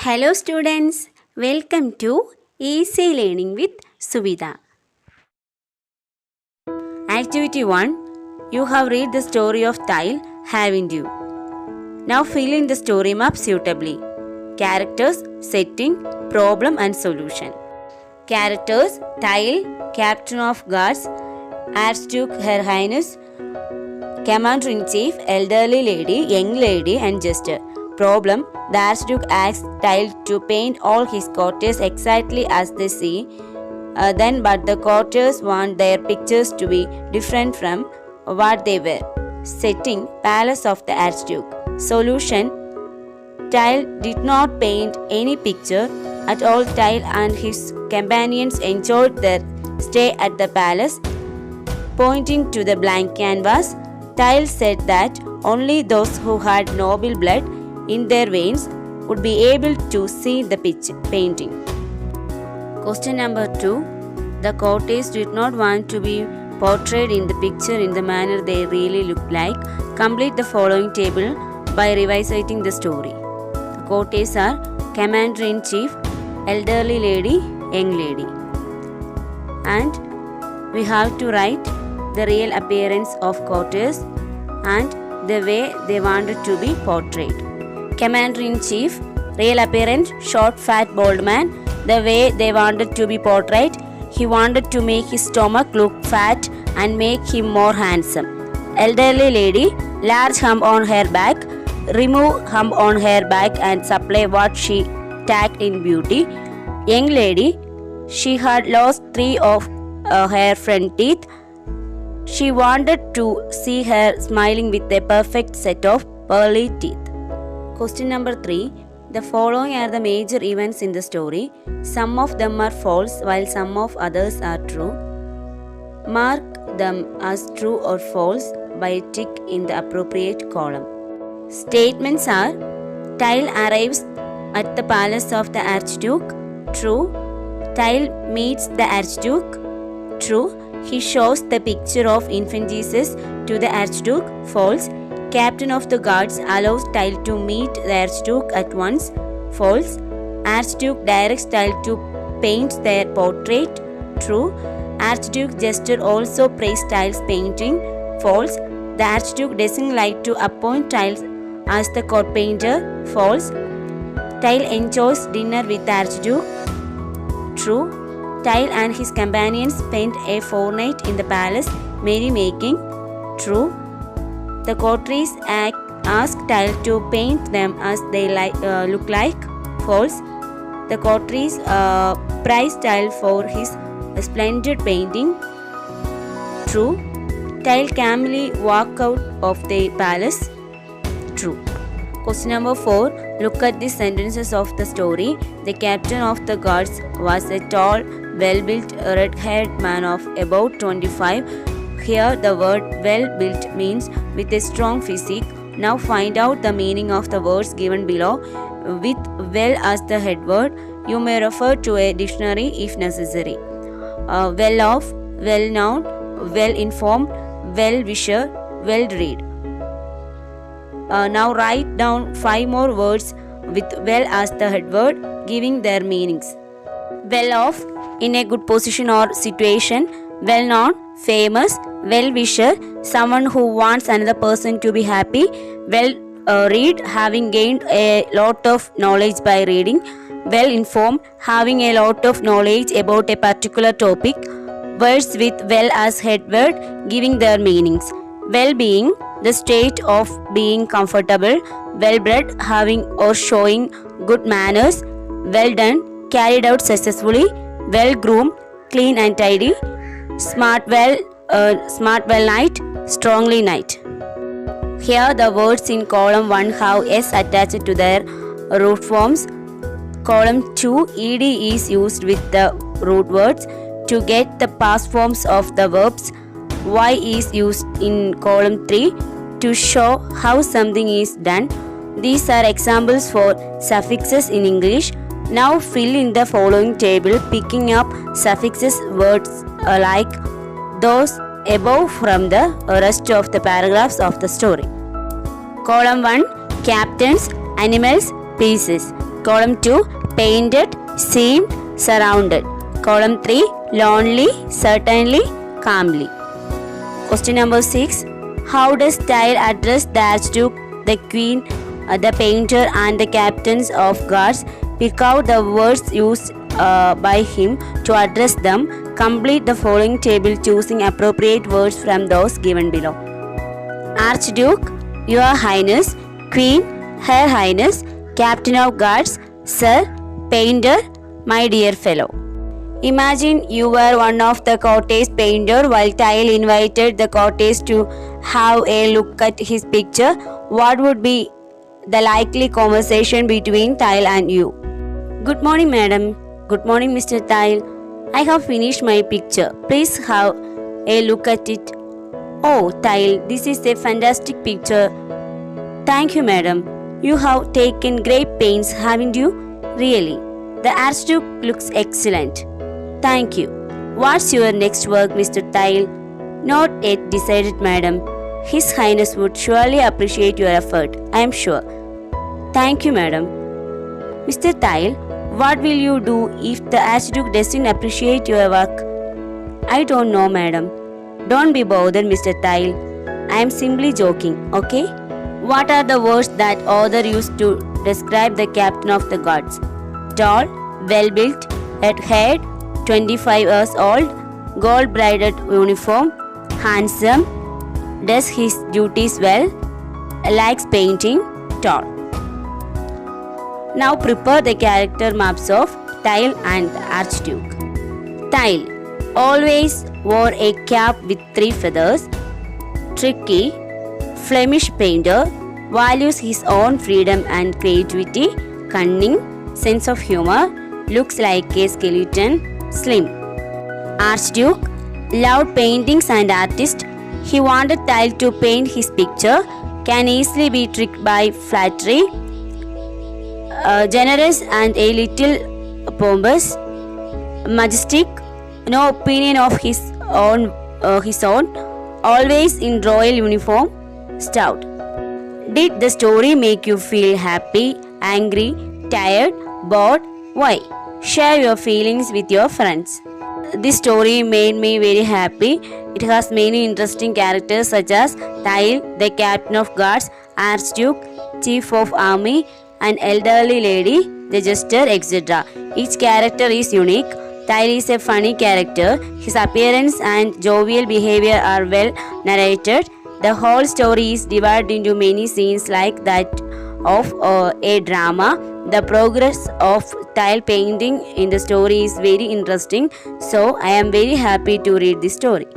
Hello students, welcome to Easy Learning with Suvida. Activity 1. You have read the story of Tile, haven't you? Now fill in the story map suitably. Characters, setting, problem and solution. Characters: Tile, Captain of Guards, Archduke Her Highness, Commander-in-Chief, Elderly Lady, Young Lady and Jester. Problem: the Archduke asks Tile to paint all his courtiers exactly as they see then, but the courtiers want their pictures to be different from what they were. Setting: Palace of the Archduke. Solution: Tile did not paint any picture at all. Tile and his companions enjoyed their stay at the palace. Pointing to the blank canvas, Tile said that only those who had noble blood in their veins would be able to see the painting. Question number 2. The courtiers did not want to be portrayed in the picture in the manner they really looked like. Complete the following table by revisiting the story. The courtiers are Commander-in-Chief, Elderly Lady, Young Lady. And we have to write the real appearance of courtiers and the way they wanted to be portrayed. Commander-in-Chief, real appearance, short, fat, bald man. The way they wanted to be portrayed, he wanted to make his stomach look fat and make him more handsome. Elderly Lady, large hump on her back. Remove hump on her back and supply what she lacked in beauty. Young Lady, she had lost 3 of her front teeth. She wanted to see her smiling with a perfect set of pearly teeth. Question number 3. The following are the major events in the story. Some of them are false while some of others are true. Mark them as true or false by a tick in the appropriate column. Statements are: Tile arrives at the palace of the Archduke. True. Tile meets the Archduke. True. He shows the picture of infant Jesus to the Archduke. False. Captain of the Guards allows Tile to meet the Archduke at once. False. Archduke directs Tile to paint their portrait. True. Archduke Jester also praised Tile's painting. False. The Archduke doesn't like to appoint Tile as the court painter. False. Tile enjoys dinner with the Archduke. True. Tile and his companions spent a fortnight in the palace merrymaking. True. The courtiers asked Tile to paint them as they look like. False. The courtiers praised Tile for his splendid painting. True. Tile calmly walked out of the palace. True. Question number 4. Look at the sentences of the story. The captain of the guards was a tall, well-built, red-haired man of about 25. Here the word well-built means with a strong physique. Now find out the meaning of the words given below. With well as the head word, you may refer to a dictionary if necessary. Well-off, well-known, well-informed, well-wisher, well-read. Now write down 5 more words with well as the head word, giving their meanings. Well-off, in a good position or situation. Well-known, famous. Well-wisher, someone who wants another person to be happy. Well-read, having gained a lot of knowledge by reading. Well-informed, having a lot of knowledge about a particular topic. Words with well as head word, giving their meanings. Well-being, the state of being comfortable. Well-bred, having or showing good manners. Well-done, carried out successfully. Well-groomed, clean and tidy. Smart well night, strongly night. Here the words in column 1 have s attached to their root forms. Column 2, ed is used with the root words. To get the past forms of the verbs, y is used in column 3 to show how something is done. These are examples for suffixes in English. Now fill in the following table, picking up suffixes words like those above from the rest of the paragraphs of the story. Column 1, captains, animals, pieces. Column 2, painted, seemed, surrounded. Column 3, lonely, certainly, calmly. Question number 6. How does Tyle address the Archduke, the Queen, the painter, and the captains of guards? Pick out the words used by him to address them. Complete the following table choosing appropriate words from those given below. Archduke, Your Highness. Queen, Her Highness. Captain of Guards, Sir. Painter, my dear fellow. Imagine you were one of the courtiers painter while Tyle invited the courtiers to have a look at his picture. What would be the likely conversation between Tyle and you? Good morning, madam. Good morning, Mr. Tyle. I have finished my picture. Please have a look at it. Oh, Tyle, this is a fantastic picture. Thank you, madam. You have taken great pains, haven't you? Really. The Archduke looks excellent. Thank you. What's your next work, Mr. Tyle? Not yet decided, madam. His Highness would surely appreciate your effort, I am sure. Thank you, madam. Mr. Tyle, what will you do if the Archduke doesn't appreciate your work? I don't know, madam. Don't be bothered, Mr. Tyle. I am simply joking, okay? What are the words that author used to describe the captain of the guards? Tall, well-built, red-haired, 25 years old, gold-braided uniform, handsome, does his duties well, likes painting, tall. Now prepare the character maps of Tyle and the Archduke. Tyle always wore a cap with 3 feathers. Tricky, Flemish painter, values his own freedom and creativity. Cunning, sense of humor, looks like a skeleton. Slim. Archduke loved paintings and artists. He wanted Tyle to paint his picture. Can easily be tricked by flattery. Generous and a little pompous. Majestic, no opinion of his own. Always in royal uniform. Stout. Did the story make you feel happy, angry, tired, bored? Why? Share your feelings with your friends. This story made me very happy. It has many interesting characters such as Tyle, the captain of guards, Archduke, chief of army, an elderly lady, the jester, etc. Each character is unique. Tyle is a funny character. His appearance and jovial behavior are well narrated. The whole story is divided into many scenes like that of a drama. The progress of Tyle painting in the story is very interesting, so I am very happy to read this story.